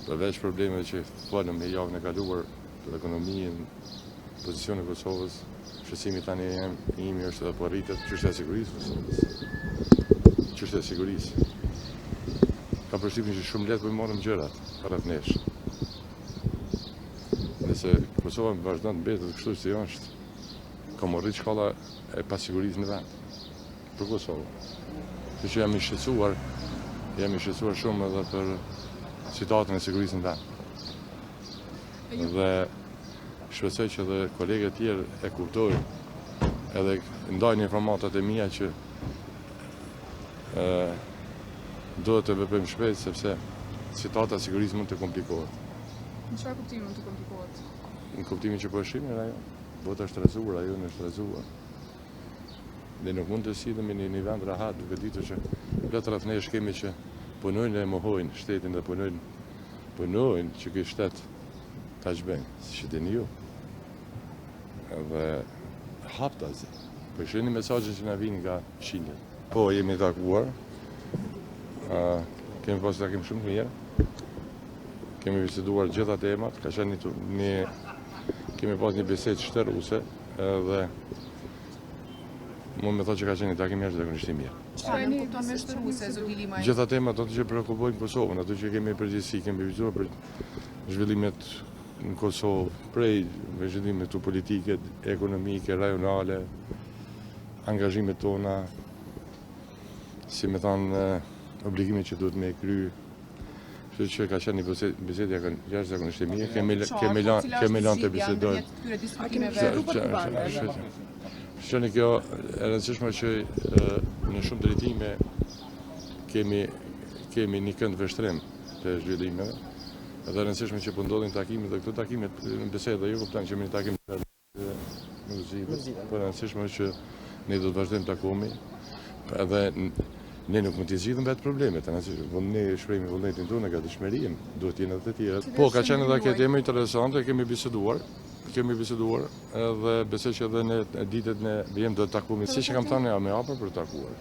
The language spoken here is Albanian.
Përveç problemeve që folëm me javën e kaluar për ekonominë, pozicionin e Kosovës, shqetësimi tani imi është edhe po rritet çështja e sigurisë. Çështja e sigurisë. Kam përshtypjen që shumë lehtë po i marrim gjërat rreth nesh. Nëse Kosova vazhdon të mbetet kështu si është, ka morrit shkalla e pasigurisë në vend. Për Kosovë. Kështu që jam i shqetësuar shumë edhe për situatën e sigurisë në vend. Dhe shpresoj që edhe kolegët tjerë e kuptojnë edhe ndajnë informatat e mia që duhet të veprojmë shpejt sepse situata e sigurisë mund të komplikohet. Në çfarë kuptimi mund të komplikohet? Në kuptimin që po e shihni ajo, bota është rrezuar, ajo është rrezuar. Ne nuk mund të silemi në një vend rahat duke ditur që plot rreth nesh kemi që punojnë e mohojnë shtetin dhe punojnë që ky shtet ta çbëjnë, siç e dini ju. Dhe haptazi. Po shihni mesazhet që na vijnë nga Shqipëria. Po jemi takuar. Kemi pasur takim shumë të mirë. Kemi biseduar gjitha temat, ka qenë kemi pas një bisedë shtërruese dhe mund me thotë që ka qenë një takim jashtëzakonisht i mirë. Çfarë e kupton me shtërruese, zoti Limaj? Gjitha temat ato që prekupojnë Kosovën, ato që kemi përgjithësi, kemi biseduar për zhvillimet në Kosovë, prej zhvillimet të politike, ekonomike, rajonale, angazhimet tona, si me thanë, obligimin që duhet me kry. Kështu që ka qenë një bisedë jashtëzakonisht e mirë, kemi lanë të bisedojmë. A kemi vënë për të bërë? Shqeni kjo e rëndësishme që në shumë drejtime kemi një kënd vështrim të zhvillimeve. Edhe e rëndësishme që po ndodhin takimet dhe këto takimet në bisedë ju kupton që me një takim nuk zgjidhet. Po e rëndësishme që ne do të vazhdojmë takomi edhe ne nuk mund t'i zgjidhim vetë problemet, ne shprehim vullnetin tonë nga dëshmërinë, duhet të jenë edhe të tjerët. Po ka qenë edhe kjo temë interesante, kemi biseduar edhe besoj që edhe në ditët ne vijmë do të takojmë, siç e kam thënë jam e hapur për të takuar.